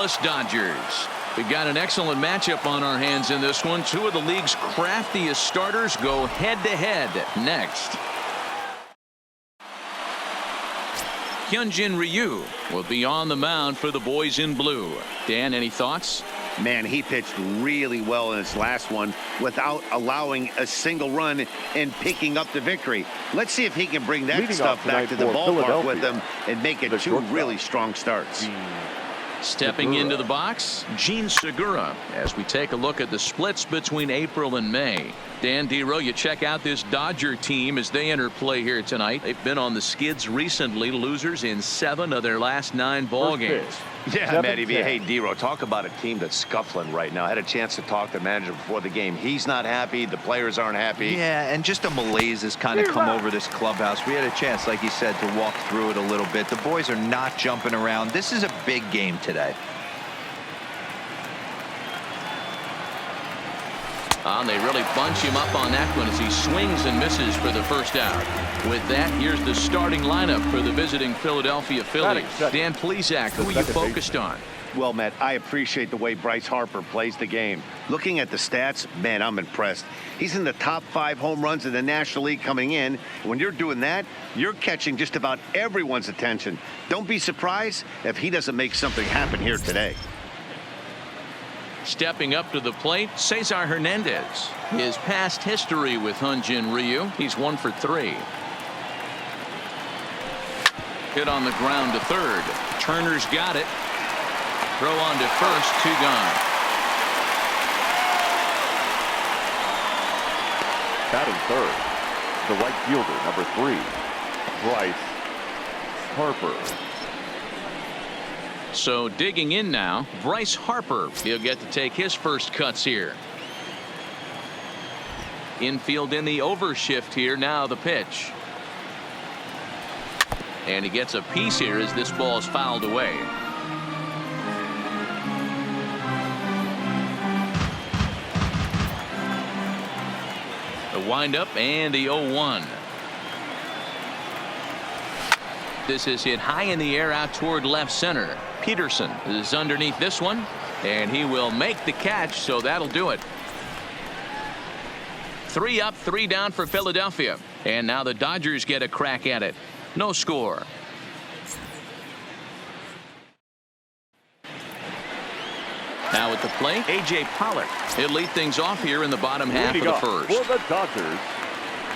Dodgers. We've got an excellent matchup on our hands in this one. Two of the league's craftiest starters go head-to-head next. Hyunjin Ryu will be on the mound for the boys in blue. Dan, any thoughts? Man, he pitched really well in his last one without allowing a single run and picking up the victory. Let's see if he can bring that stuff back to the ballpark with him and make it two really strong starts. Stepping into the box, Gene Segura, as we take a look at the splits between April and May. Dan Dero, you check out this Dodger team as they enter play here tonight. They've been on the skids recently, losers in 7 of their last 9 ball games. Yeah, Matty V. Hey, Dero, talk about a team that's scuffling right now. I had a chance to talk to the manager before the game. He's not happy. The players aren't happy. Yeah, and just a malaise has kind of come over this clubhouse. We had a chance, like you said, to walk through it a little bit. The boys are not jumping around. This is a big game today. And they really bunch him up on that one as he swings and misses for the first out. With that, here's the starting lineup for the visiting Philadelphia Phillies. Dan Plesac, who are you focused on? Well, Matt, I appreciate the way Bryce Harper plays the game. Looking at the stats, man, I'm impressed. He's in the top 5 home runs in the National League coming in. When you're doing that, you're catching just about everyone's attention. Don't be surprised if he doesn't make something happen here today. Stepping up to the plate, Cesar Hernandez. His past history with Hyunjin Ryu, he's 1 for 3. Hit on the ground to third. Turner's got it. Throw on to first, 2 gone. Batting third, the right fielder, number 3, Bryce Harper. So digging in now, Bryce Harper. He'll get to take his first cuts here. Infield in the overshift here. Now the pitch. And he gets a piece here as this ball is fouled away. The windup and the 0-1. This is hit high in the air out toward left center. Peterson is underneath this one, and he will make the catch, so that'll do it. 3 up, 3 down for Philadelphia. And now the Dodgers get a crack at it. No score. Now at the plate, A.J. Pollock. He'll lead things off here in the bottom half of the first. For the Dodgers,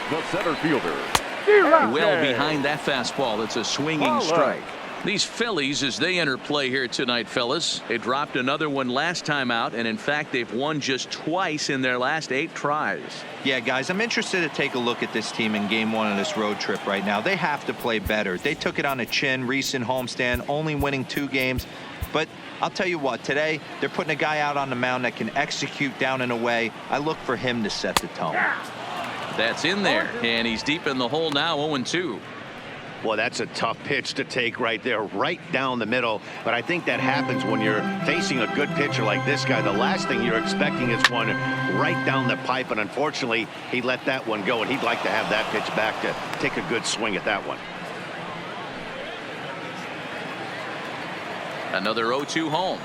the center fielder. Well behind that fastball. It's a swinging strike. These Phillies, as they enter play here tonight, fellas, they dropped another one last time out, and in fact they've won just twice in their last 8 tries. Yeah, guys, I'm interested to take a look at this team in game 1 of this road trip right now. They have to play better. They took it on the chin, recent homestand, only winning 2 games. But I'll tell you what, today they're putting a guy out on the mound that can execute down and away. I look for him to set the tone. That's in there, and he's deep in the hole now, 0-2. Well, that's a tough pitch to take right there, right down the middle. But I think that happens when you're facing a good pitcher like this guy. The last thing you're expecting is one right down the pipe, and unfortunately, he let that one go, and he'd like to have that pitch back to take a good swing at that one. Another 0-2 home.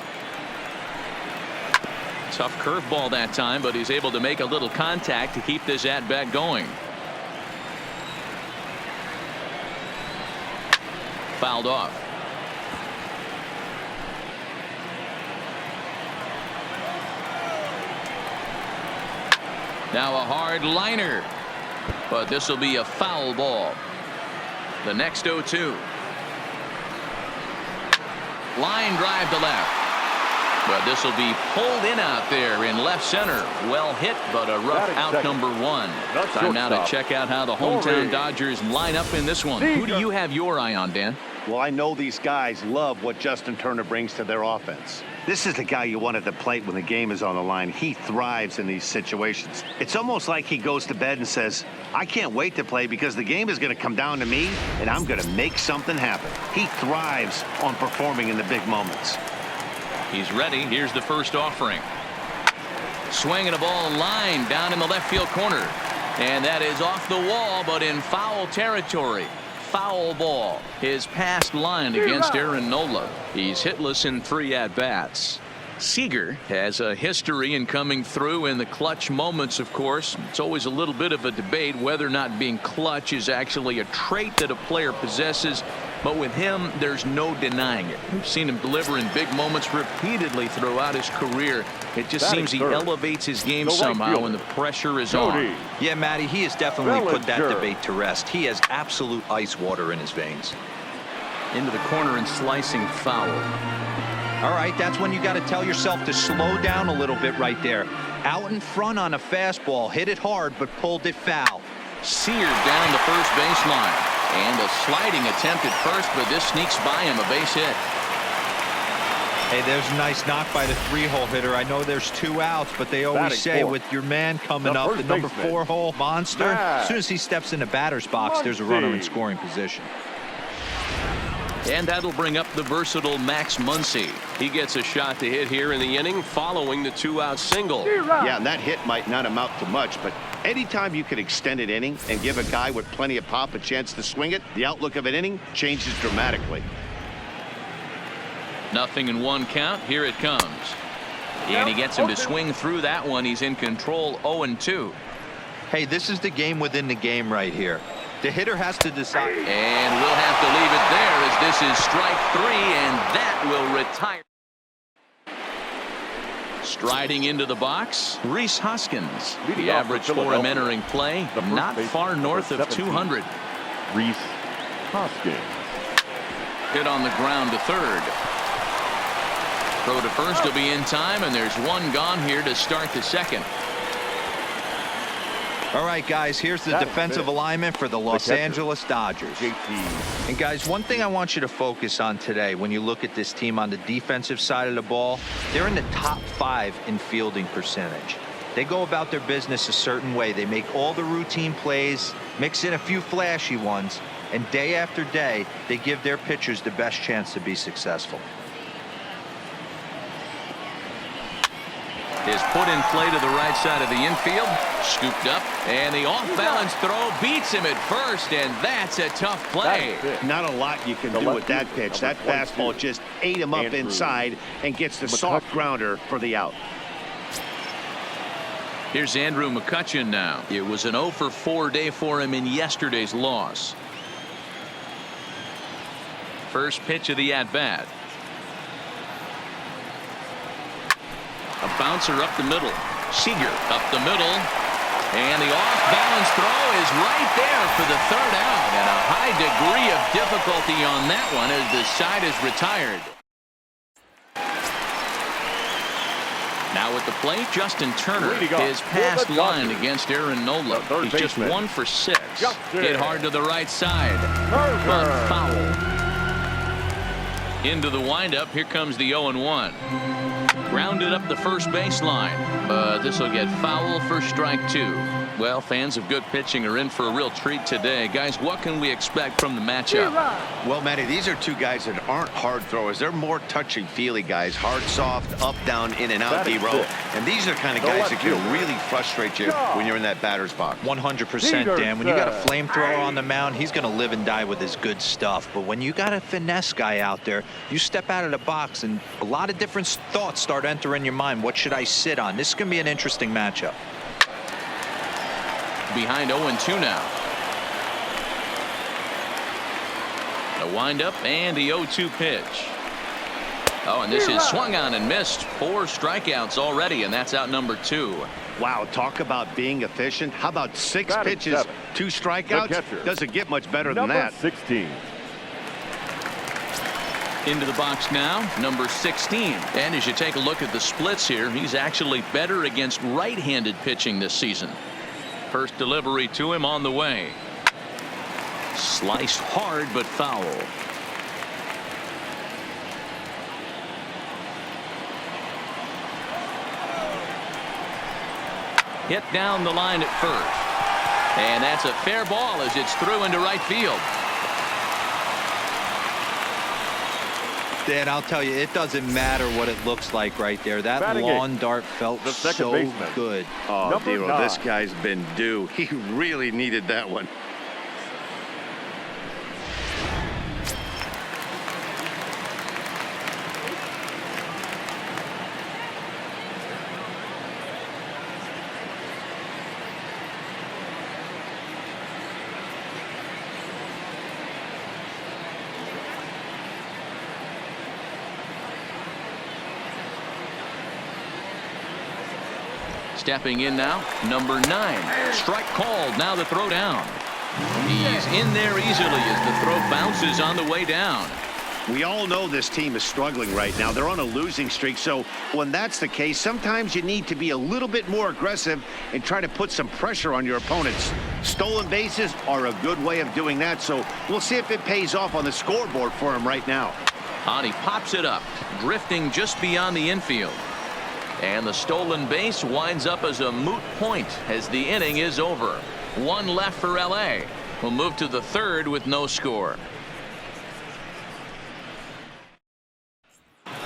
Tough curveball that time, but he's able to make a little contact to keep this at-bat going. Fouled off. Now a hard liner, but this will be a foul ball. The next 0-2. Line drive to left. But this will be pulled in out there in left center. Well hit, but a rough out, number 1. Time now to check out how the hometown Dodgers line up in this one. Who do you have your eye on, Dan? Well, I know these guys love what Justin Turner brings to their offense. This is the guy you want at the plate when the game is on the line. He thrives in these situations. It's almost like he goes to bed and says, I can't wait to play because the game is going to come down to me, and I'm going to make something happen. He thrives on performing in the big moments. He's ready. Here's the first offering. Swinging a ball line down in the left field corner. And that is off the wall, but in foul territory. foul ball. His past line against Aaron Nola. He's hitless in 3 at-bats. Seager has a history in coming through in the clutch moments, of course. It's always a little bit of a debate whether or not being clutch is actually a trait that a player possesses. But with him, there's no denying it. We've seen him deliver in big moments repeatedly throughout his career. It just seems he elevates his game somehow when the pressure is on. Yeah, Matty, he has definitely put that debate to rest. He has absolute ice water in his veins. Into the corner and slicing foul. All right, that's when you got to tell yourself to slow down a little bit right there. Out in front on a fastball, hit it hard, but pulled it foul. Seared down the first baseline. And a sliding attempt at first, but this sneaks by him, a base hit. Hey, there's a nice knock by the 3-hole hitter. I know there's 2 outs, but they always say with your man coming up, the number 4-hole monster, as soon as he steps in the batter's box, there's a runner in scoring position. And that'll bring up the versatile Max Muncy. He gets a shot to hit here in the inning following the 2-out single. Yeah, and that hit might not amount to much, but anytime you can extend an inning and give a guy with plenty of pop a chance to swing it, the outlook of an inning changes dramatically. 0-1 count. Here it comes. And he gets him to swing through that one. He's in control. 0-2. Hey, this is the game within the game right here. The hitter has to decide. And we'll have to leave it there as this is strike 3, and that will retire. Striding into the box, Rhys Hoskins. The average for him entering play, not far north of 200. Rhys Hoskins. Hit on the ground to third. Throw to first will be in time, and there's 1 gone here to start the second. All right, guys, here's the defensive alignment for the Los Angeles Dodgers. And, guys, one thing I want you to focus on today when you look at this team on the defensive side of the ball, they're in the top 5 in fielding percentage. They go about their business a certain way. They make all the routine plays, mix in a few flashy ones, and day after day, they give their pitchers the best chance to be successful. Is put in play to the right side of the infield. Scooped up. And the off-balance throw beats him at first, and that's a tough play. Not a lot you can do with that pitch. That fastball just ate him up inside and gets the soft grounder for the out. Here's Andrew McCutchen now. It was an 0-for-4 day for him in yesterday's loss. First pitch of the at-bat. A bouncer up the middle. Seager up the middle. And the off-balance throw is right there for the 3rd out. And a high degree of difficulty on that one as the side is retired. Now at the plate, Justin Turner. His past line against Aaron Nola. He's just 1 for 6. Hit hard to the right side. But foul. Into the windup. Here comes the 0-1. Grounded up the first baseline, but this will get foul for strike 2. Well, fans of good pitching are in for a real treat today. Guys, what can we expect from the matchup? Well, Matty, these are 2 guys that aren't hard throwers. They're more touchy-feely guys. Hard, soft, up, down, in, and out, D-row. And these are the kind of guys that can really frustrate you when you're in that batter's box. 100%, Dan. When you got a flamethrower on the mound, he's going to live and die with his good stuff. But when you got a finesse guy out there, you step out of the box, and a lot of different thoughts start entering your mind. What should I sit on? This is going to be an interesting matchup. Behind 0-2 now. The windup and the 0-2 pitch. Oh, and this is swung on and missed. 4 strikeouts already, and that's out number 2. Wow, talk about being efficient. How about 6 pitches, 2 strikeouts? Doesn't get much better than that. 16. Into the box now, number 16. And as you take a look at the splits here, he's actually better against right-handed pitching this season. First delivery to him on the way. Sliced hard but foul. Hit down the line at first. And that's a fair ball as it's through into right field. Dan, I'll tell you, it doesn't matter what it looks like right there. That lawn dart felt so good. Oh, D-row, this guy's been due. He really needed that one. Stepping in now, number 9. Strike called. Now the throw down. He's in there easily as the throw bounces on the way down. We all know this team is struggling right now. They're on a losing streak, so when that's the case, sometimes you need to be a little bit more aggressive and try to put some pressure on your opponents. Stolen bases are a good way of doing that, so we'll see if it pays off on the scoreboard for him right now. And he pops it up, drifting just beyond the infield. And the stolen base winds up as a moot point as the inning is over. 1 left for L.A. We'll move to the 3rd with no score.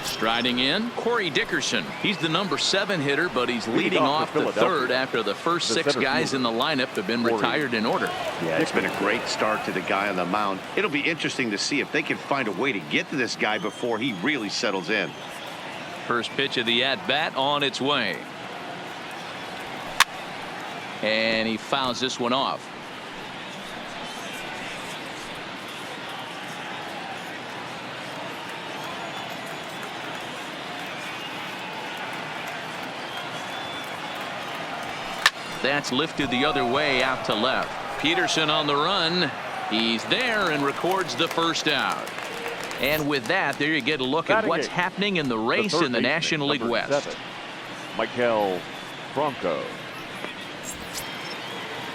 Striding in, Corey Dickerson. He's the number 7 hitter, but he's leading off the 3rd after the first 6 guys in the lineup have been retired in order. Yeah, it's been a great start to the guy on the mound. It'll be interesting to see if they can find a way to get to this guy before he really settles in. First pitch of the at-bat on its way. And he fouls this one off. That's lifted the other way out to left. Peterson on the run. He's there and records the first out. And with that, there you get a look at what's happening in the race in the National League West. Maikel Franco.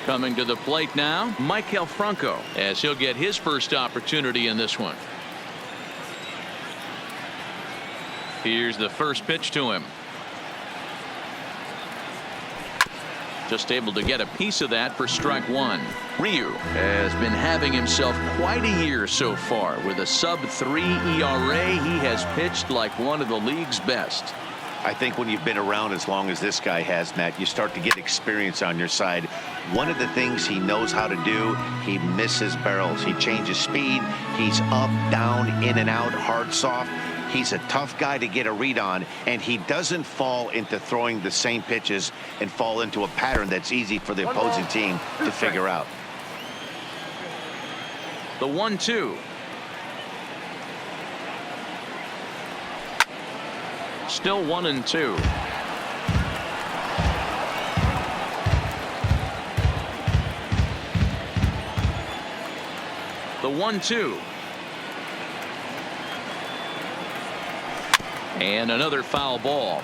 Coming to the plate now, Maikel Franco, as he'll get his first opportunity in this one. Here's the first pitch to him. Just able to get a piece of that for strike 1. Ryu has been having himself quite a year so far. With a sub-3 ERA, he has pitched like one of the league's best. I think when you've been around as long as this guy has, Matt, you start to get experience on your side. One of the things he knows how to do, he misses barrels. He changes speed. He's up, down, in and out, hard, soft. He's a tough guy to get a read on, and he doesn't fall into throwing the same pitches and fall into a pattern that's easy for the opposing team to figure out. The 1-2. Still 1-2. The 1-2. And another foul ball.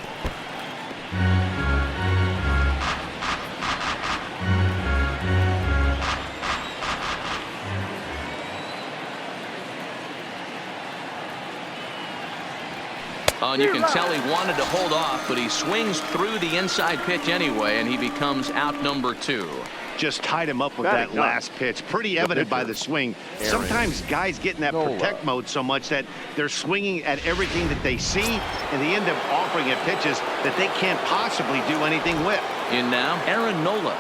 And you can tell he wanted to hold off, but he swings through the inside pitch anyway, and he becomes out number 2. Just tied him up with that last pitch. Pretty evident by the swing. Sometimes guys get in that protect mode so much that they're swinging at everything that they see, and they end up offering at pitches that they can't possibly do anything with. In now, Aaron Nola.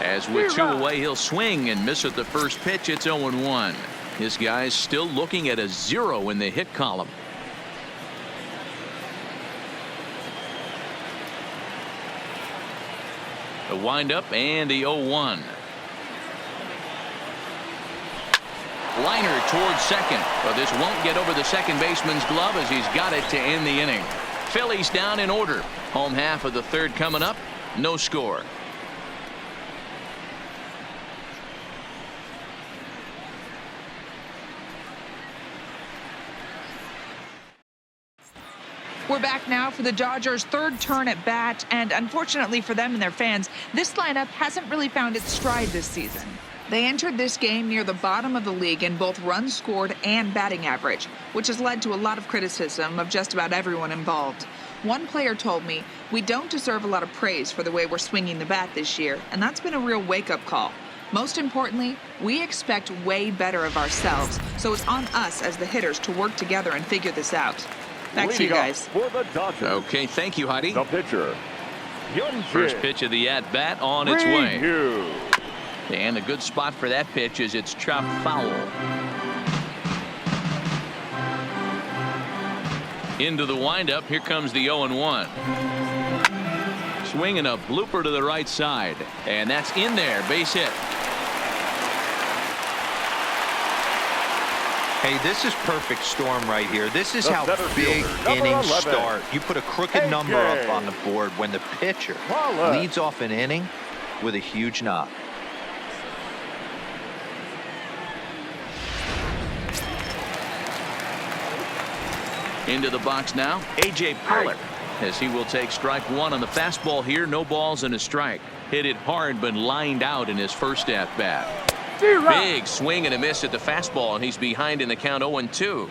As with 2 away, he'll swing and miss at the first pitch. It's 0-1. This guy's still looking at a 0 in the hit column. The windup and the 0-1. Liner towards second, but this won't get over the second baseman's glove as he's got it to end the inning. Phillies down in order. Home half of the 3rd coming up. No score. We're back now for the Dodgers' 3rd turn at bat, and unfortunately for them and their fans, this lineup hasn't really found its stride this season. They entered this game near the bottom of the league in both runs scored and batting average, which has led to a lot of criticism of just about everyone involved. One player told me, "We don't deserve a lot of praise for the way we're swinging the bat this year," and that's been a real wake-up call. Most importantly, we expect way better of ourselves, so it's on us as the hitters to work together and figure this out. Back to you guys. For the Dodgers, Okay, thank you, Heidi. the pitcher, First pitch of the at-bat on its way. And a good spot for that pitch is it's chopped foul. Into the windup. Here comes the 0-1. Swinging a blooper to the right side. And that's in there. Base hit. Hey, this is perfect storm right here. This is The how center big fielder, number innings 11. start. You put a crooked number up on the board when the pitcher leads off an inning with a huge knock. Into the box now, A.J. Pollock, as he will take strike one on the fastball here. No balls and a strike. Hit it hard, but lined out in his first at-bat. Big swing and a miss at the fastball, and he's behind in the count 0-2.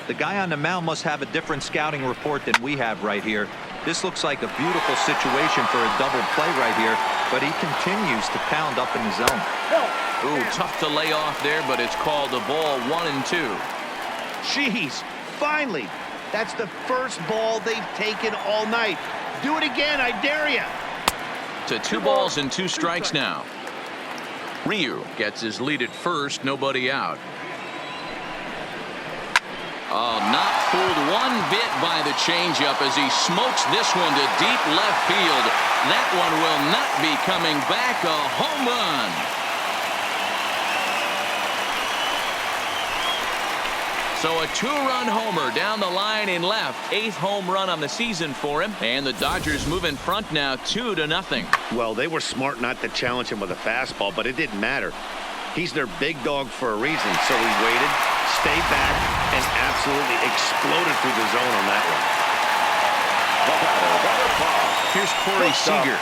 The guy on the mound must have a different scouting report than we have right here. This looks like a beautiful situation for a double play right here, but he continues to pound up in the zone. Ooh, tough to lay off there, but it's called a ball, 1-2. Jeez, finally. That's the first ball they've taken all night. Do it again, I dare you. To 2 balls and 2 strikes now. Ryu gets his lead at first, nobody out. Oh, not fooled one bit by the changeup as he smokes this one to deep left field. That one will not be coming back. A home run. So a 2-run homer down the line in left. 8th home run on the season for him. And the Dodgers move in front now 2-0. Well, they were smart not to challenge him with a fastball, but it didn't matter. He's their big dog for a reason, so he waited, stayed back, and absolutely exploded through the zone on that one. Here's Corey Seager.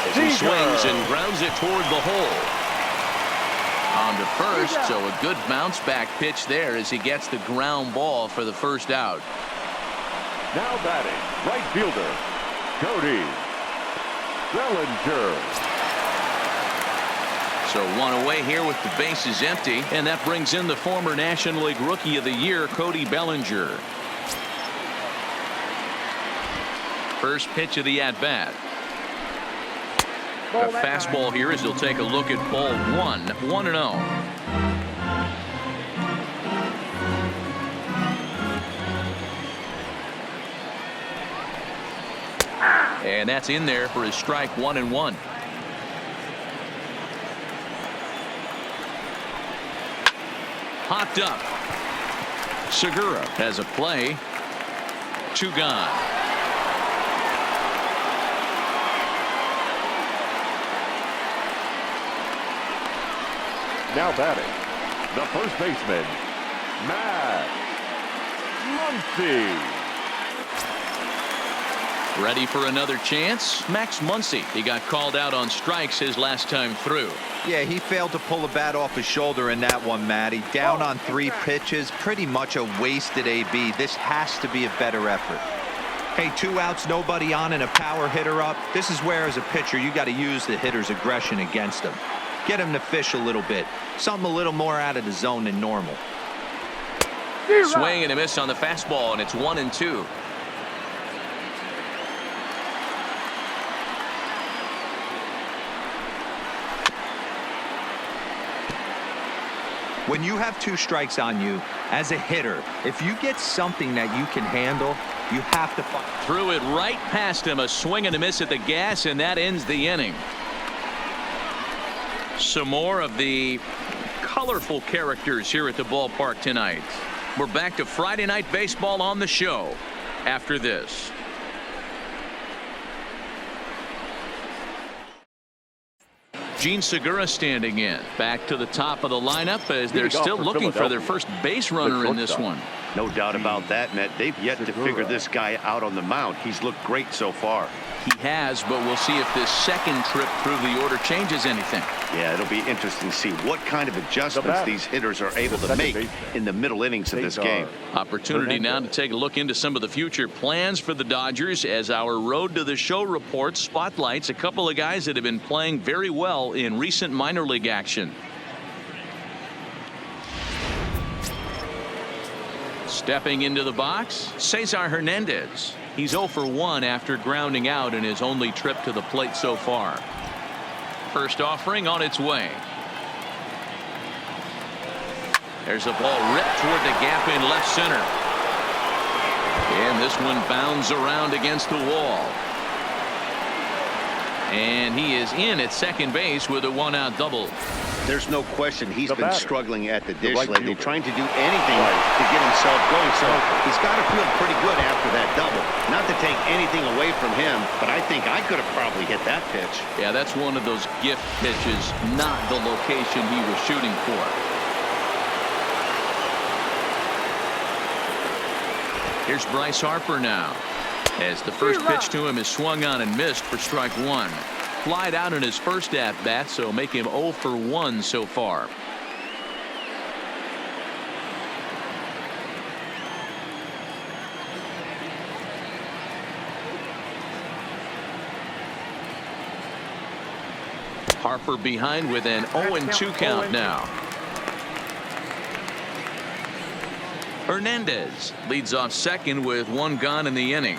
As he swings and grounds it toward the hole. On to first, so a good bounce back pitch there as he gets the ground ball for the first out. Now batting, right fielder, Cody Bellinger. So 1 away here with the bases empty, and that brings in the former National League Rookie of the Year, Cody Bellinger. First pitch of the at-bat. A fastball here as he'll take a look at ball 1, 1-0. And that's in there for his strike 1-1. Hopped up. Segura has a play. 2 gone. Now batting, the first baseman, Matt Muncy. Ready for another chance? Max Muncy. He got called out on strikes his last time through. Yeah, he failed to pull the bat off his shoulder in that one, Matty. Down on 3 pitches, pretty much a wasted AB. This has to be a better effort. Hey, 2 outs, nobody on, and a power hitter up. This is where, as a pitcher, you got to use the hitter's aggression against him. Get him to fish a little bit. Something a little more out of the zone than normal. Swing and a miss on the fastball, and it's 1-2. When you have 2 strikes on you, as a hitter, if you get something that you can handle, you have to fight. Threw it right past him. A swing and a miss at the gas, and that ends the inning. Some more of the colorful characters here at the ballpark tonight. We're back to Friday Night Baseball on the show after this. Gene Segura standing in. Back to the top of the lineup as they're still looking for their first base runner in this one. No doubt about that, Matt. They've yet to figure this guy out on the mound. He's looked great so far. He has, but we'll see if this second trip through the order changes anything. Yeah, it'll be interesting to see what kind of adjustments these hitters are able to make in the middle innings of this game. Opportunity now to take a look into some of the future plans for the Dodgers as our Road to the Show report spotlights a couple of guys that have been playing very well in recent minor league action. Stepping into the box, Cesar Hernandez. He's 0 for 1 after grounding out in his only trip to the plate so far. First offering on its way. There's a ball ripped toward the gap in left center. And this one bounds around against the wall. And he is in at second base with a one-out double. There's no question he's been struggling at the dish right lately, fielder. trying to do anything to get himself going. So he's got to feel pretty good after that double. Not to take anything away from him, but I think I could have probably hit that pitch. Yeah, that's one of those gift pitches, not the location he was shooting for. Here's Bryce Harper now, as the first pitch to him is swung on and missed for strike one. Flied out in his first at-bat, so make him 0 for 1 so far. Harper behind with an 0-2 count now. Hernandez leads off second with one gone in the inning.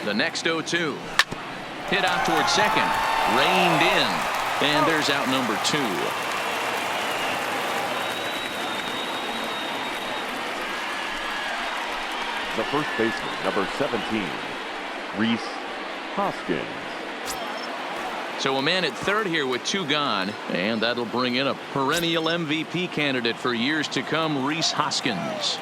The next 0-2. Hit out towards second. Reined in. And there's out number 2. The first baseman, number 17, Rhys Hoskins. So a man at third here with 2 gone. And that'll bring in a perennial MVP candidate for years to come, Rhys Hoskins.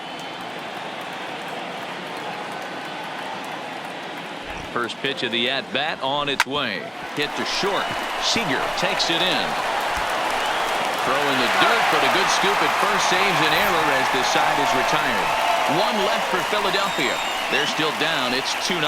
First pitch of the at-bat on its way. Hit to short. Seager takes it in. Throw in the dirt, but a good scoop at first saves an error as this side is retired. One left for Philadelphia. They're still down. It's 2-0.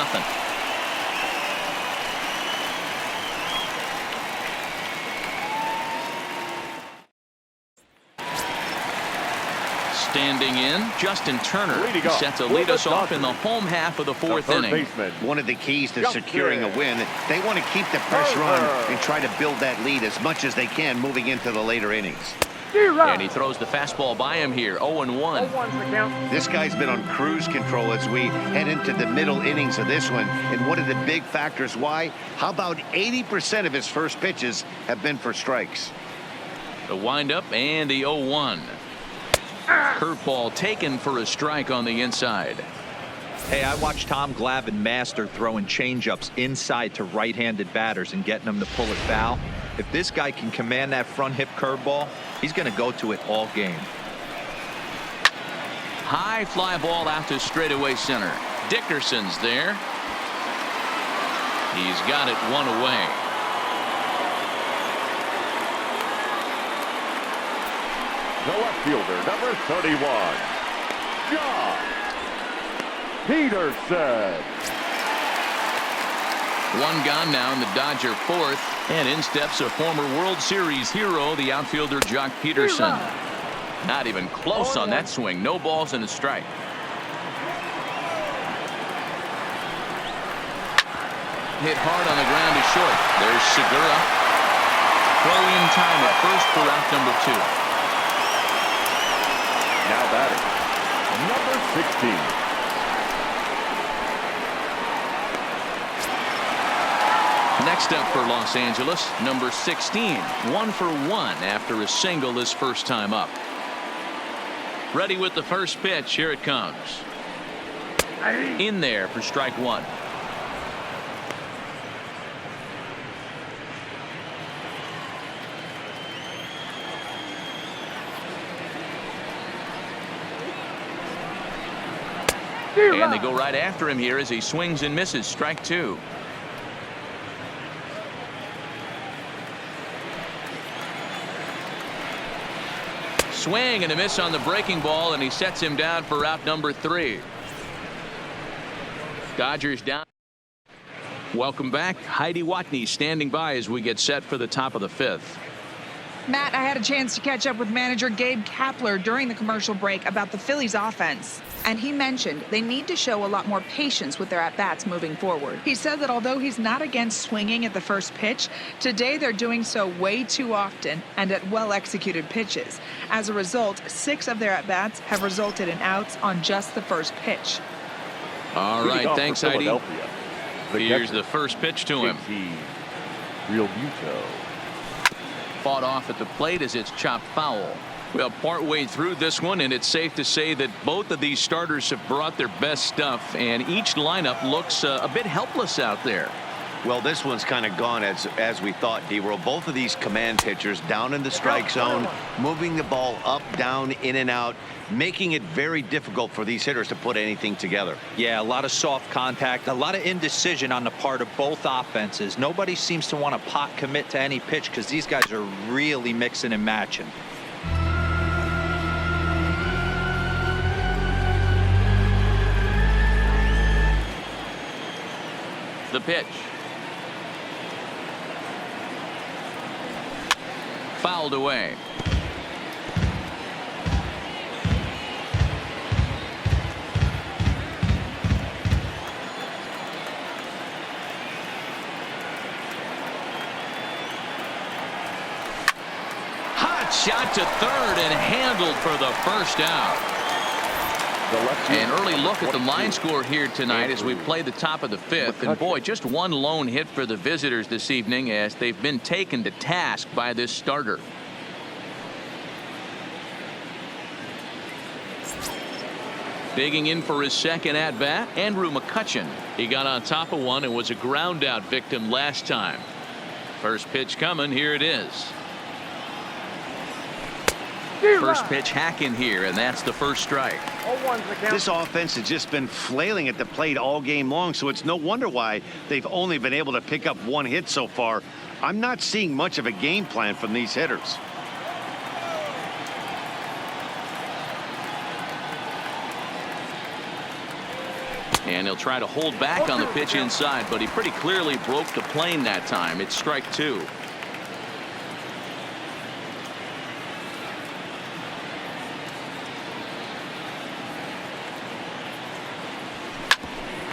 Standing in, Justin Turner set to lead us off in the home half of the fourth inning. Baseman. One of the keys to securing a win, they want to keep the pressure on and try to build that lead as much as they can moving into the later innings. And he throws the fastball by him here, 0-1. This guy's been on cruise control as we head into the middle innings of this one. And one of the big factors why, how about 80% of his first pitches have been for strikes? The windup and the 0-1. Curveball taken for a strike on the inside. Hey, I watched Tom Glavine master throwing changeups inside to right-handed batters and getting them to pull it foul. If this guy can command that front hip curveball, he's going to go to it all game. High fly ball out to straightaway center. Dickerson's there. He's got it one away. The left fielder, number 31, John Peterson. One gone now in the Dodger fourth, and in steps a former World Series hero, the outfielder Jock Peterson. Not even close on that swing. No balls and a strike. Hit hard on the ground to short. There's Segura. Throw in time at first for out number 2. Now batting, number 16. Next up for Los Angeles, number 16, 1 for 1 after a single his first time up. Ready with the first pitch. Here it comes. In there for strike 1. And they go right after him here as he swings and misses. Strike 2. Swing and a miss on the breaking ball, and he sets him down for out number 3. Dodgers down. Welcome back. Heidi Watney standing by as we get set for the top of the 5th. Matt, I had a chance to catch up with manager Gabe Kapler during the commercial break about the Phillies offense. And he mentioned they need to show a lot more patience with their at-bats moving forward. He said that although he's not against swinging at the first pitch, today they're doing so way too often and at well-executed pitches. As a result, 6 of their at-bats have resulted in outs on just the first pitch. All Leading right, off for thanks, Heidi. Philadelphia, the Here's catcher, the first pitch to him. Real Muto. Fought off at the plate as it's chopped foul. Well, partway through this one, and it's safe to say that both of these starters have brought their best stuff, and each lineup looks a bit helpless out there. Well, this one's kind of gone as we thought, D-Roll. Both of these command pitchers down in the strike zone, moving the ball up, down, in and out, making it very difficult for these hitters to put anything together. Yeah, a lot of soft contact, a lot of indecision on the part of both offenses. Nobody seems to want to pot commit to any pitch because these guys are really mixing and matching. The pitch. Fouled away. Hot shot to third and handled for the first out. An early look at the line score here tonight as we play the top of the fifth. And boy, just one lone hit for the visitors this evening as they've been taken to task by this starter. Digging in for his second at bat, Andrew McCutchen. He got on top of one and was a ground out victim last time. First pitch coming. Here it is. First pitch hack in here, and that's the first strike. This offense has just been flailing at the plate all game long, so it's no wonder why they've only been able to pick up one hit so far. I'm not seeing much of a game plan from these hitters. And he'll try to hold back on the pitch inside, but he pretty clearly broke the plane that time. It's strike two.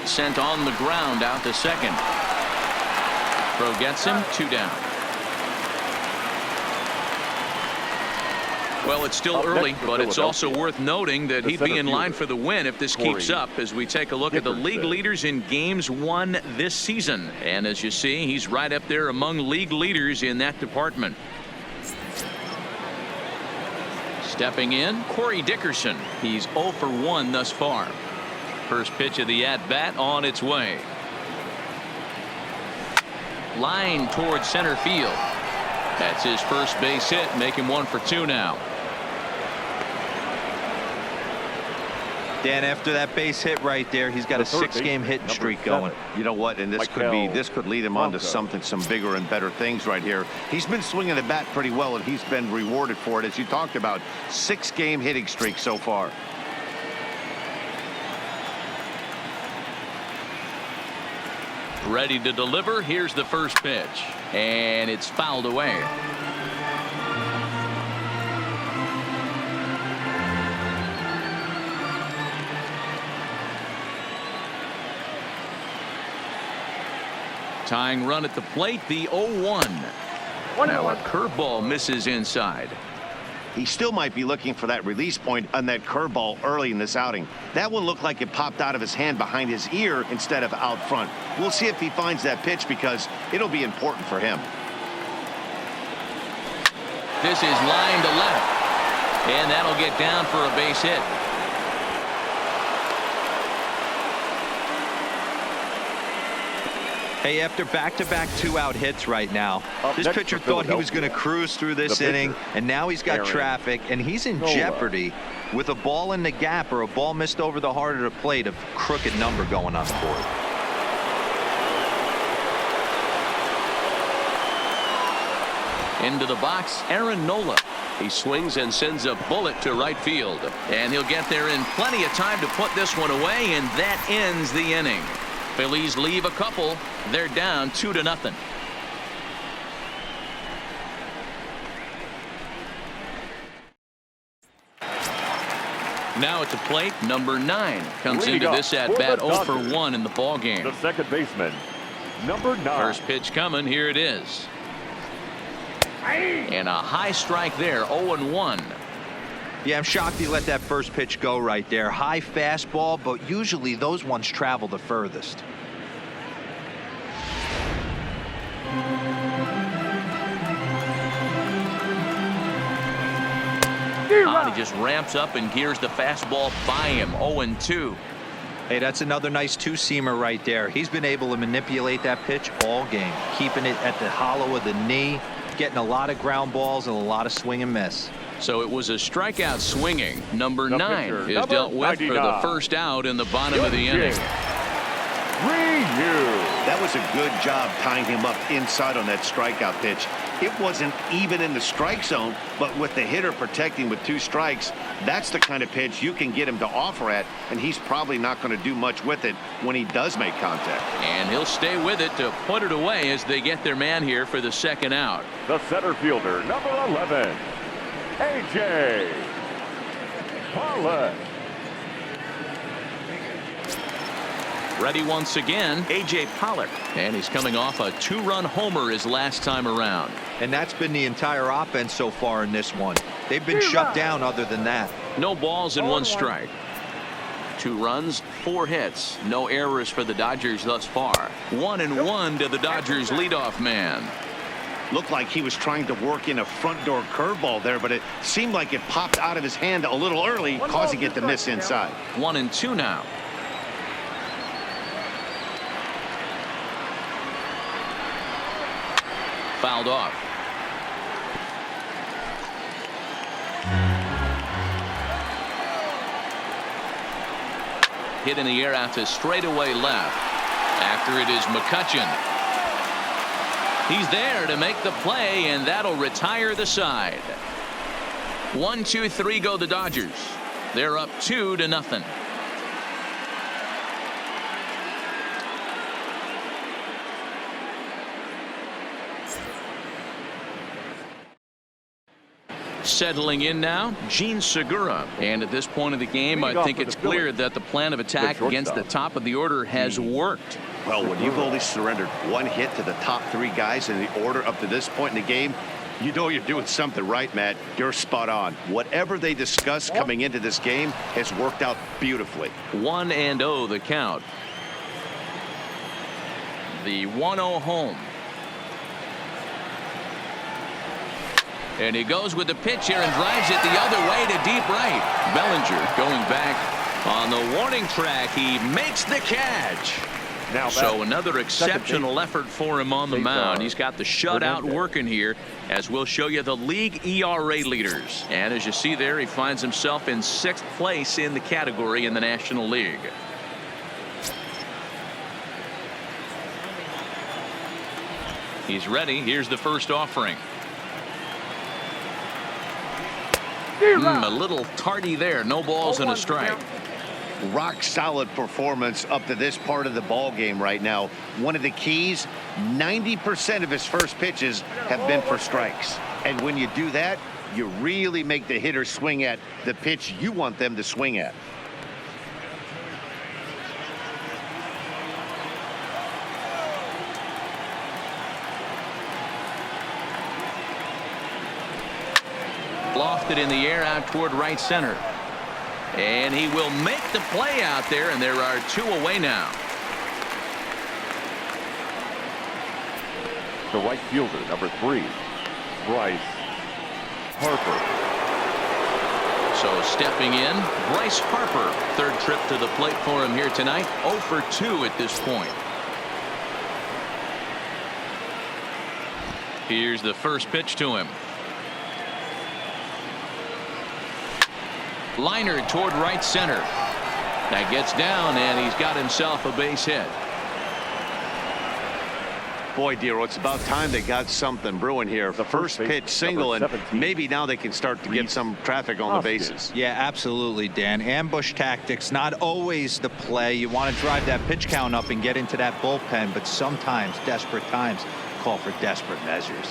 Sent on the ground out to second. Throw gets him, 2 down. Well, it's still early, but it's also worth noting that he'd be in line for the win if this keeps up as we take a look at the league leaders in games won this season. And as you see, he's right up there among league leaders in that department. Stepping in, Corey Dickerson. He's 0 for 1 thus far. First pitch of the at-bat on its way. Line towards center field. That's his first base hit, making 1 for 2 now. Dan, after that base hit right there, he's got a 6-game hitting streak going. You know what? And this could lead him on to some bigger and better things right here. He's been swinging the bat pretty well, and he's been rewarded for it, as you talked about. 6-game hitting streak so far. Ready to deliver. Here's the first pitch, and it's fouled away. Tying run at the plate, the 0-1. Now a curveball misses inside. He still might be looking for that release point on that curveball early in this outing. That one looked like it popped out of his hand behind his ear instead of out front. We'll see if he finds that pitch because it'll be important for him. This is line to left, and that'll get down for a base hit. Hey, after back-to-back 2-out hits right now, this pitcher thought he was going to cruise through this inning, and now he's got traffic, and he's in jeopardy with a ball in the gap or a ball missed over the heart of the plate, a crooked number going on the board. Into the box, Aaron Nola. He swings and sends a bullet to right field. And he'll get there in plenty of time to put this one away, and that ends the inning. Phillies leave a couple. They're down 2-0. Now at the plate, number 9 comes into this at bat 0 for 1 in the ball game. The second baseman, number 9. First pitch coming. Here it is. And a high strike there, 0-1. Yeah, I'm shocked he let that first pitch go right there. High fastball, but usually those ones travel the furthest. He just ramps up and gears the fastball by him. 0-2. Hey, that's another nice two-seamer right there. He's been able to manipulate that pitch all game, keeping it at the hollow of the knee, getting a lot of ground balls and a lot of swing and miss. So it was a strikeout swinging. Number 9 pitcher, is number dealt with for the 99. first out in the bottom of the inning. That was a good job tying him up inside on that strikeout pitch. It wasn't even in the strike zone, but with the hitter protecting with 2 strikes, that's the kind of pitch you can get him to offer at, and he's probably not going to do much with it when he does make contact. And he'll stay with it to put it away as they get their man here for the second out. The center fielder, number 11, A.J. Pollock. Ready once again, A.J. Pollock. And he's coming off a 2-run homer his last time around. And that's been the entire offense so far in this one. They've been shut down other than that. No balls and 1 strike. 2 runs, 4 hits. No errors for the Dodgers thus far. 1-1 to the Dodgers leadoff man. Looked like he was trying to work in a front door curveball there, but it seemed like it popped out of his hand a little early, causing it to miss inside. 1-2 now. Fouled off. Hit in the air out to straightaway left. After it is McCutchen. He's there to make the play, and that'll retire the side. 1, 2, 3 go the Dodgers. They're up 2-0. Settling in now, Gene Segura. And at this point of the game, I think it's clear that the plan of attack against the top of the order has worked. Well, when you've only surrendered 1 hit to the top 3 guys in the order up to this point in the game, you know you're doing something right, Matt. You're spot on. Whatever they discussed coming into this game has worked out beautifully. 1-0 the count. The 1-0 home. And he goes with the pitch here and drives it the other way to deep right. Bellinger going back on the warning track. He makes the catch. Now So another exceptional effort for him on the mound. He's got the shutout working here, as we'll show you the league ERA leaders. And as you see there, he finds himself in 6th place in the category in the National League. He's ready. Here's the first offering. A little tardy there. No balls and a strike. Rock solid performance up to this part of the ball game right now. One of the keys, 90% of his first pitches have been for strikes. And when you do that, you really make the hitter swing at the pitch you want them to swing at. Lofted in the air out toward right center. And he will make the play out there, and there are 2 away now. The right fielder, number 3, Bryce Harper. So stepping in, Bryce Harper. 3rd trip to the plate for him here tonight. 0 for 2 at this point. Here's the first pitch to him. Liner toward right center. That gets down, and he's got himself a base hit. Boy, Dero, it's about time they got something brewing here. The first pitch single, and maybe now they can start to get some traffic on the bases. Yeah, absolutely, Dan. Ambush tactics, not always the play. You want to drive that pitch count up and get into that bullpen, but sometimes desperate times call for desperate measures.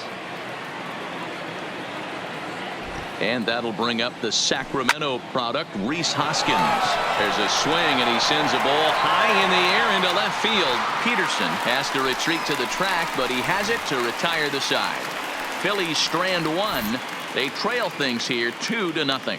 And that'll bring up the Sacramento product, Rhys Hoskins. There's a swing, and he sends a ball high in the air into left field. Peterson has to retreat to the track, but he has it to retire the side. Phillies strand 1. They trail things here 2-0.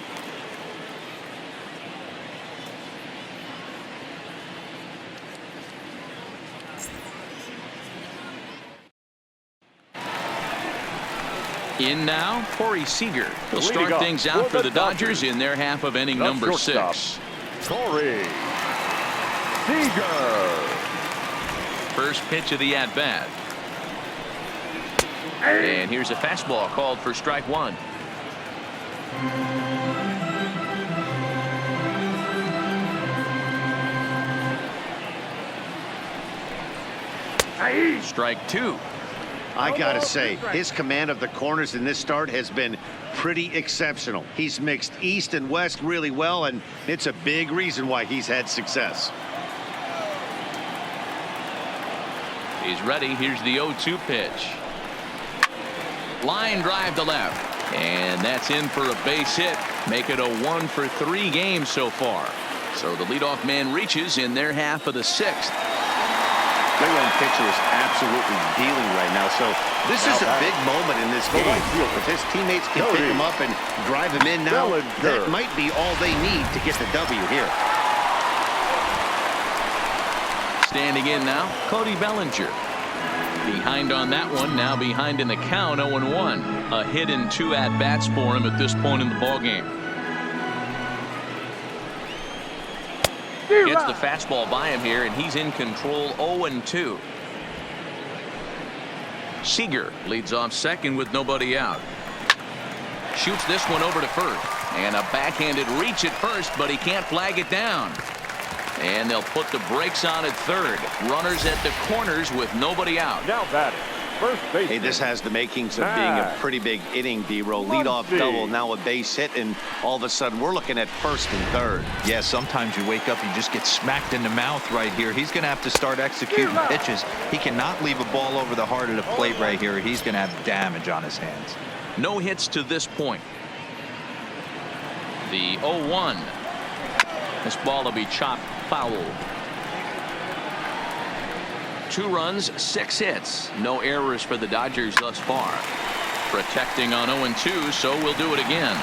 In now, Corey Seager. He'll Leading start off things out for the Dodgers Dodgers in their half of inning the number shortstop, 6. Corey Seager. First pitch of the at-bat. And here's a fastball called for strike 1. Strike 2. I gotta say, his command of the corners in this start has been pretty exceptional. He's mixed east and west really well, and it's a big reason why he's had success. He's ready. Here's the 0-2 pitch. Line drive to left. And that's in for a base hit. Make it a 1-for-3 game so far. So the leadoff man reaches in their half of the 6th. Their own pitcher is absolutely dealing right now. So this is a big moment in this game. If his teammates can pick him up and drive him in now, that might be all they need to get the W here. Standing in now, Cody Bellinger. Behind on that one, now behind in the count, 0-1. A hit and 2 at-bats for him at this point in the ballgame. Gets the fastball by him here, and he's in control, 0-2. Seager leads off second with nobody out. Shoots this one over to first. And a backhanded reach at first, but he can't flag it down. And they'll put the brakes on at third. Runners at the corners with nobody out. Now batting, first base. Hey, this has the makings of being a pretty big inning, D-Roll. Leadoff double, now a base hit, and all of a sudden we're looking at first and third. Yeah, sometimes you wake up, you just get smacked in the mouth right here. He's going to have to start executing pitches. He cannot leave a ball over the heart of the plate right here. He's going to have damage on his hands. No hits to this point. The 0-1. This ball will be chopped foul. 2 runs, 6 hits. No errors for the Dodgers thus far. Protecting on 0-2, so we'll do it again.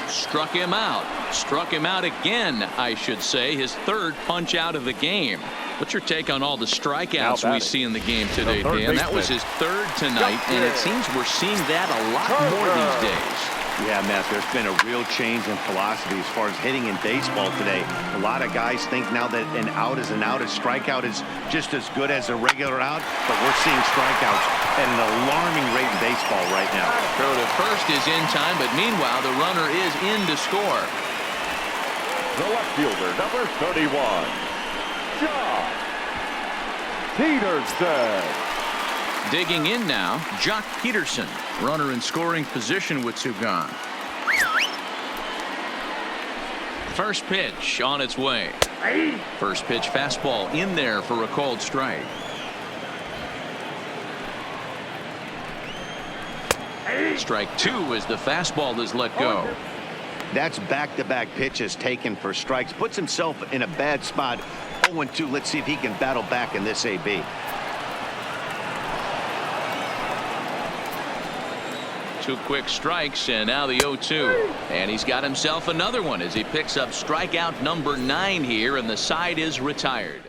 Struck him out. Struck him out again, I should say. His 3rd punch out of the game. What's your take on all the strikeouts we see in the game today, Dan? That was his 3rd tonight, and it seems we're seeing that a lot more these days. Yeah, Matt, there's been a real change in philosophy as far as hitting in baseball today. A lot of guys think now that an out is an out. A strikeout is just as good as a regular out, but we're seeing strikeouts at an alarming rate in baseball right now. Throw to first is in time, but meanwhile, the runner is in to score. The left fielder, number 31, Jock Peterson. Digging in now, Jock Peterson. Runner in scoring position with 2 gone. First pitch on its way. First pitch fastball in there for a called strike. Strike 2 as the fastball is let go. That's back-to-back pitches taken for strikes. Puts himself in a bad spot. 0-2. Let's see if he can battle back in this AB. 2 quick strikes, and now the 0-2. And he's got himself another one as he picks up strikeout number 9 here, and the side is retired.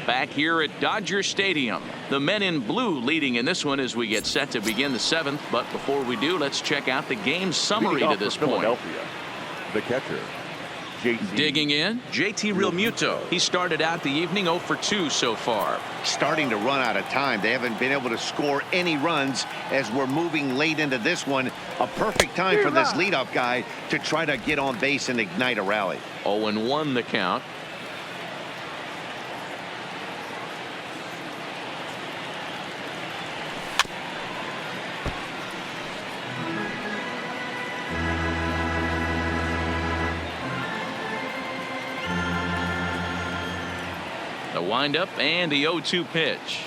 Back here at Dodger Stadium, the men in blue leading in this one as we get set to begin the 7th. But before we do, let's check out the game summary to this point. Philadelphia, the catcher, Digging in, JT Realmuto. He started out the evening 0 for 2 so far. Starting to run out of time. They haven't been able to score any runs as we're moving late into this one. A perfect time for this leadoff guy to try to get on base and ignite a rally. 0-1 the count. The windup and the 0-2 pitch.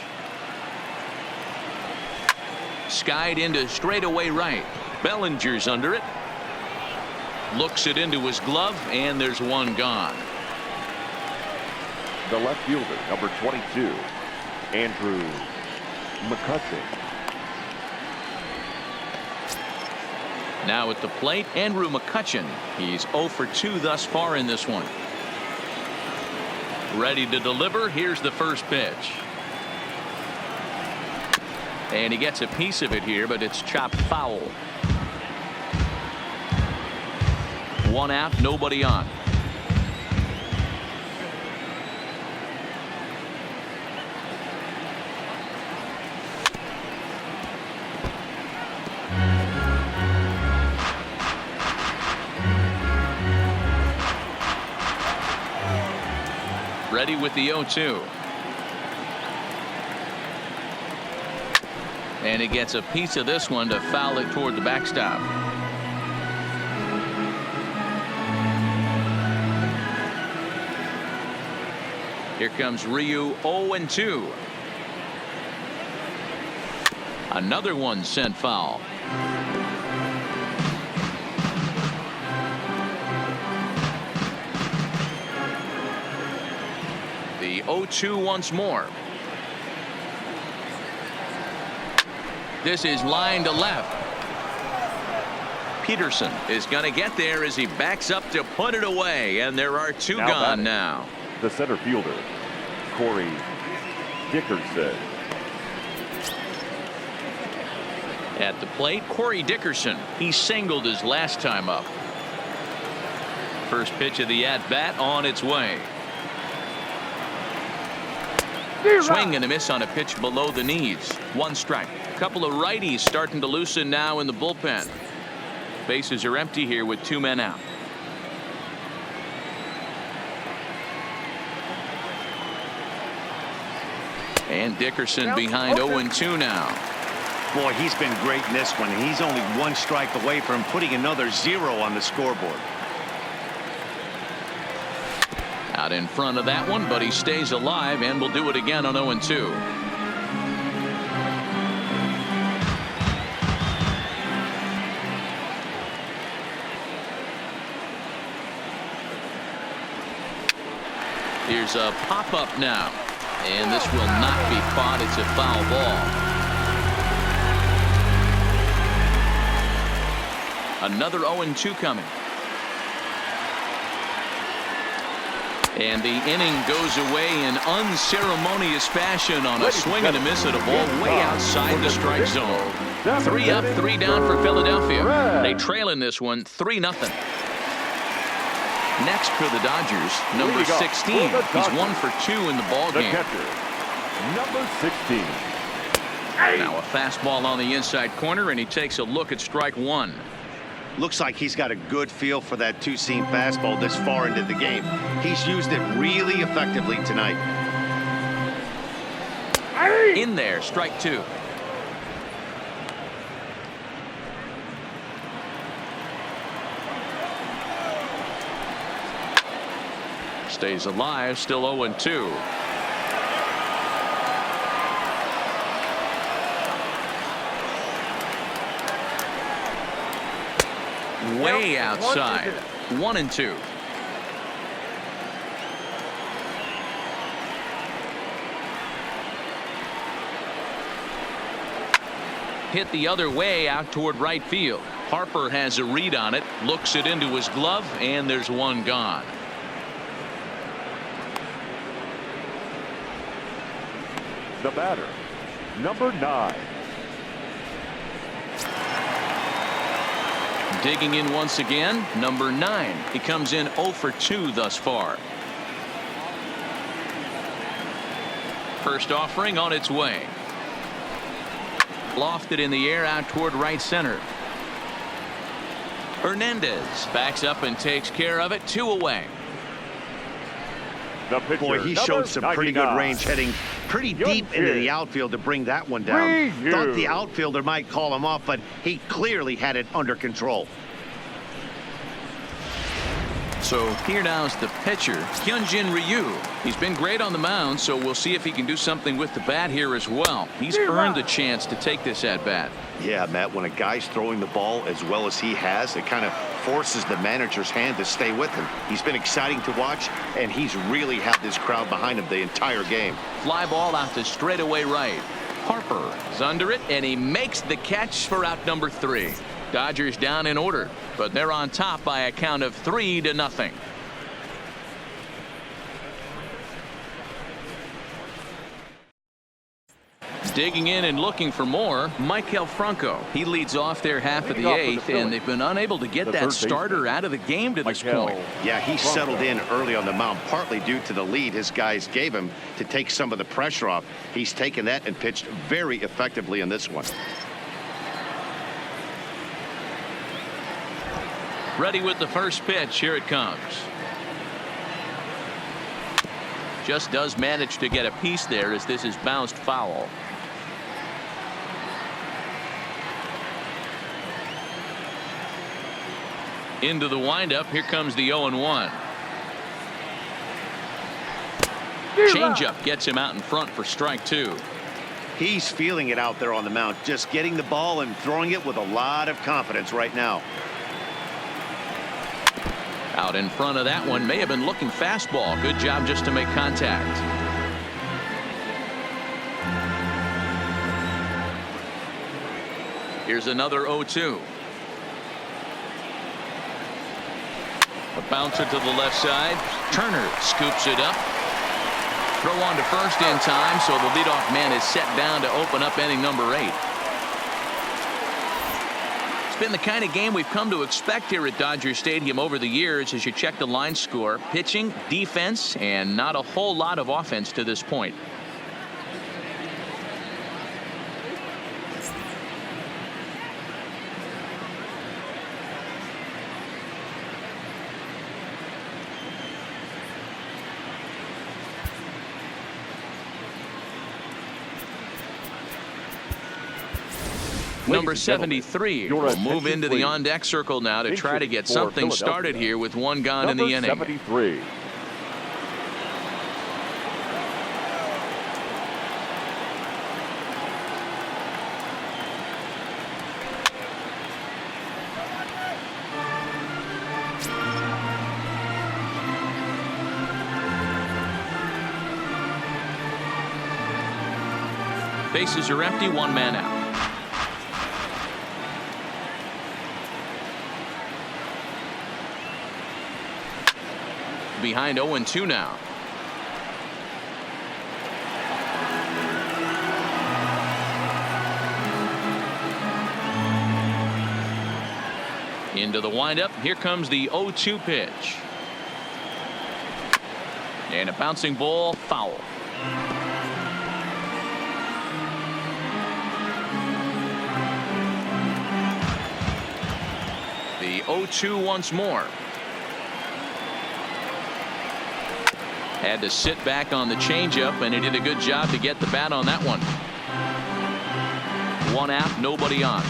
Skied into straightaway right. Bellinger's under it. Looks it into his glove, and there's one gone. the left fielder, number 22, Andrew McCutcheon. Now at the plate, Andrew McCutcheon. He's 0 for 2 thus far in this one. Ready to deliver. Here's the first pitch. And he gets a piece of it here, but it's chopped foul. 1 out, nobody on. Ready with the 0-2. And he gets a piece of this one to foul it toward the backstop. Here comes Ryu, 0-2. Another one sent foul. The 0-2 once more. This is line to left. Peterson is going to get there as he backs up to put it away, and there are 2 gone now. The center fielder, Corey Dickerson. At the plate, Corey Dickerson. He singled his last time up. First pitch of the at-bat on its way. Swing and a miss on a pitch below the knees. 1 strike. A couple of righties starting to loosen now in the bullpen. Bases are empty here with 2 men out. And Dickerson behind 0-2 now. Boy, he's been great in this one. He's only 1 strike away from putting another 0 on the scoreboard. Out in front of that one, but he stays alive and will do it again on 0-2. Here's a pop-up now. And this will not be caught. It's a foul ball. Another 0-2 coming. And the inning goes away in unceremonious fashion on a swing and a miss at a ball way outside the strike zone. 3 up, 3 down for Philadelphia. They trail in this one 3-0. Next for the Dodgers, number 16. He's 1 for 2 in the ball game. Number 16. Now a fastball on the inside corner, and he takes a look at strike 1. Looks like he's got a good feel for that 2-seam fastball this far into the game. He's used it really effectively tonight. In there, strike 2. Stays alive, still 0-2. Way outside. 1-2. Hit the other way out toward right field. Harper has a read on it, looks it into his glove, and there's 1 gone. The batter, number 9. Digging in once again, number 9. He comes in 0 for 2 thus far. First offering on its way. Lofted in the air out toward right center. Hernandez backs up and takes care of it. 2 away. The pitcher, Boy, he showed some pretty good range heading pretty deep into the outfield to bring that one down. Thought the outfielder might call him off, but he clearly had it under control. So here now is the pitcher, Hyunjin Ryu. He's been great on the mound, so we'll see if he can do something with the bat here as well. He's earned the chance to take this at bat. Yeah, Matt, when a guy's throwing the ball as well as he has, it kind of forces the manager's hand to stay with him. He's been exciting to watch, and he's really had this crowd behind him the entire game. Fly ball out to straightaway right. Harper is under it, and he makes the catch for out number 3. Dodgers down in order, but they're on top by a count of 3-0. Digging in and looking for more, Michael Franco. He leads off their half of the 8th, and they've been unable to get that starter out of the game to this point. Yeah, he settled in early on the mound, partly due to the lead his guys gave him to take some of the pressure off. He's taken that and pitched very effectively in this one. Ready with the first pitch. Here it comes. Just does manage to get a piece there as this is bounced foul. Into the windup. Here comes the 0-1. Changeup gets him out in front for strike 2. He's feeling it out there on the mound, just getting the ball and throwing it with a lot of confidence right now. Out in front of that one, may have been looking fastball. Good job just to make contact. Here's another 0-2. A bouncer to the left side. Turner scoops it up. Throw on to first in time, so the leadoff man is set down to open up inning number 8. It's been the kind of game we've come to expect here at Dodger Stadium over the years as you check the line score. Pitching, defense, and not a whole lot of offense to this point. Number 73 will move into the on-deck circle now to try to get something started here with one gone in the inning. 73. Bases are empty, one man out. Behind 0-2 now. Into the windup. Here comes the 0-2 pitch. And a bouncing ball, foul. The 0-2 once more. Had to sit back on the changeup, and he did a good job to get the bat on that one. One out, nobody on.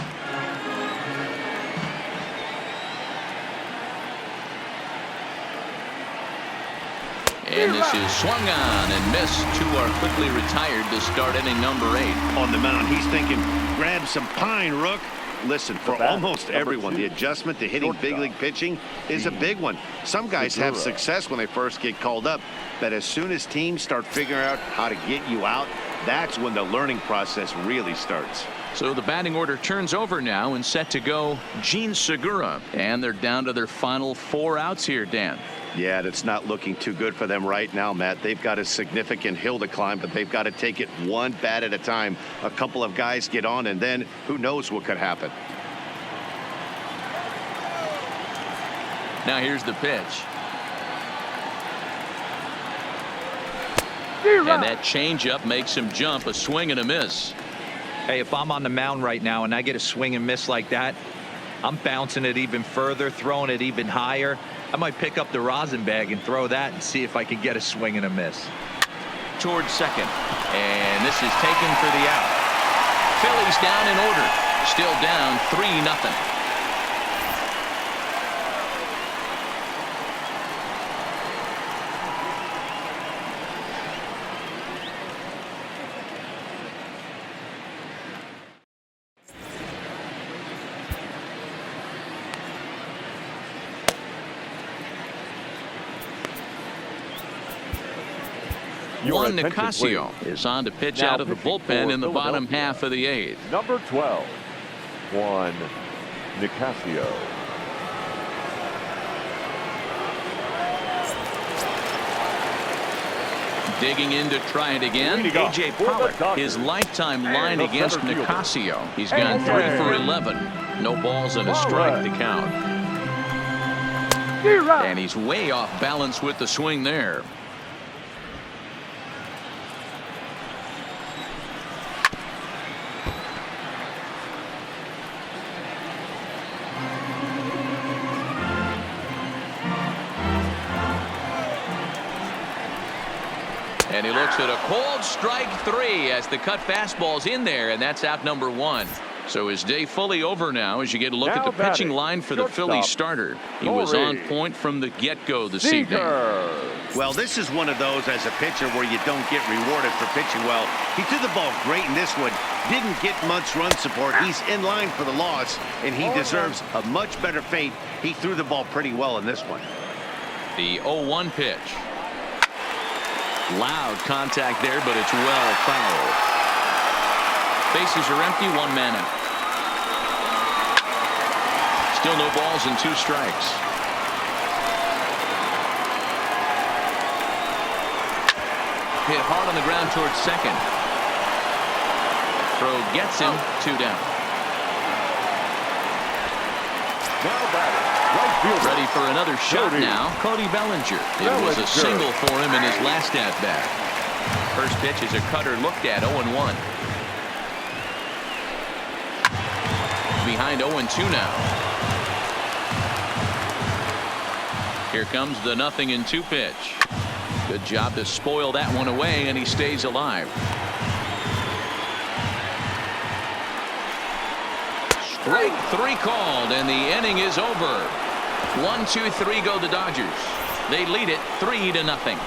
And this is swung on and missed. 2 are quickly retired to start inning number 8. On the mound, he's thinking, grab some pine, Rook. Listen, for almost everyone, the adjustment to hitting big league pitching is a big one. Some guys have success when they first get called up, but as soon as teams start figuring out how to get you out, that's when the learning process really starts. So the batting order turns over now and set to go Gene Segura. And they're down to their final 4 outs here, Dan. Yeah, that's not looking too good for them right now, Matt. They've got a significant hill to climb, but they've got to take it one bat at a time. A couple of guys get on, and then who knows what could happen. Now here's the pitch. And that changeup makes him jump. A swing and a miss. Hey, if I'm on the mound right now and I get a swing and miss like that, I'm bouncing it even further, throwing it even higher. I might pick up the rosin bag and throw that and see if I can get a swing and a miss. Towards second. And this is taken for the out. Phillies down in order. Still down 3-0. Your Juan attention, Nicasio please. is on to pitch Now out of the pitching bullpen for in the bottom Philadelphia. half of the 8th. Number 12, Juan Nicasio. Digging in to try it again. Leading off A.J. for the Pollock, Dodgers. his lifetime And line the against center fielder. Nicasio. He's gone 3 for 11. No balls and a strike to count. And he's way off balance with the swing there. And he looks at a cold strike 3 as the cut fastball's in there, and that's out number 1. So his day fully over now as you get a look at Now the pitching batting, line for the shortstop, Phillies starter. He was on Torrey. point from the get-go this evening. Well, this is one of those as a pitcher where you don't get rewarded for pitching well. He threw the ball great in this one. Didn't get much run support. He's in line for the loss, and he deserves a much better fate. He threw the ball pretty well in this one. The 0-1 pitch. Loud contact there, but it's well fouled. Bases are empty, 1 man out. Still no balls and 2 strikes. Hit hard on the ground towards second. Throw gets him, 2 down. Now batting, right fielder. Ready for another shot Cody. now. Cody Bellinger. It was a single for him in his last at bat. First pitch is a cutter looked at, 0-1. Behind 0-2 now. Here comes the 0-2 pitch. Good job to spoil that one away, and he stays alive. Strike 3 called, and the inning is over. 1, 2, 3 go the Dodgers. They lead it 3-0.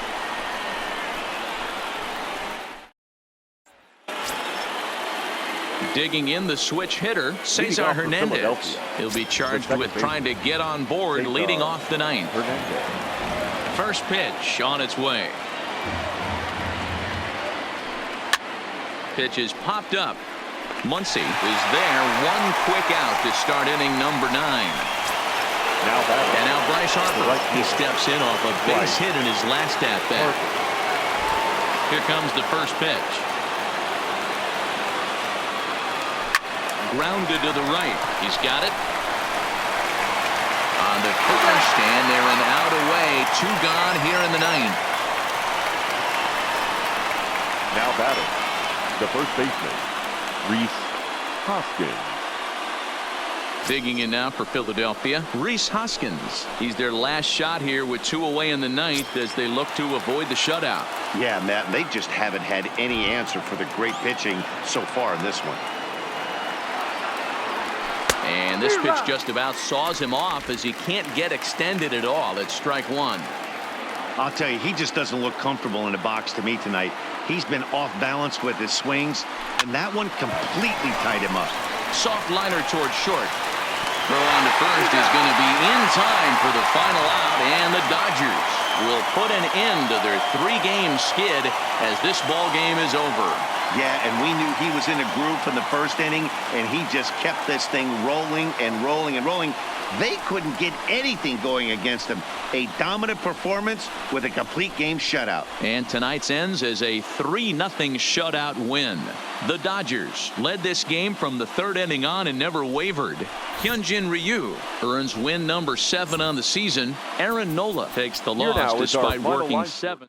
Digging in the switch hitter, Cesar off for Hernandez. Philadelphia. He'll be charged Second with base. trying to get on board, Cesar leading off the 9th. Hernandez. First pitch on its way. Pitch is popped up. Muncy is there. 1 quick out to start inning number 9. Now batting. And now Bryce Harper. Right He field. steps in off a base hit in his last at bat. Here comes the first pitch. Grounded to the right. He's got it. On the first, and they're an out away. 2 gone here in the 9th. Now batting, the first baseman, Rhys Hoskins. Digging in now for Philadelphia, Rhys Hoskins. He's their last shot here with 2 away in the 9th as they look to avoid the shutout. Yeah, Matt, they just haven't had any answer for the great pitching so far in this one. And this pitch just about saws him off as he can't get extended at all. It's strike 1. I'll tell you, he just doesn't look comfortable in the box to me tonight. He's been off balance with his swings, and that one completely tied him up. Soft liner towards short. Throw on to first is going to be in time for the final out, and the Dodgers will put an end to their 3-game skid as this ball game is over. Yeah, and we knew he was in a groove from the first inning, and he just kept this thing rolling and rolling and rolling. They couldn't get anything going against him. A dominant performance with a complete game shutout. And tonight's ends as a 3-0 shutout win. The Dodgers led this game from the 3rd inning on and never wavered. Hyunjin Ryu earns win number 7 on the season. Aaron Nola takes the Here now loss is our despite final working line. 7.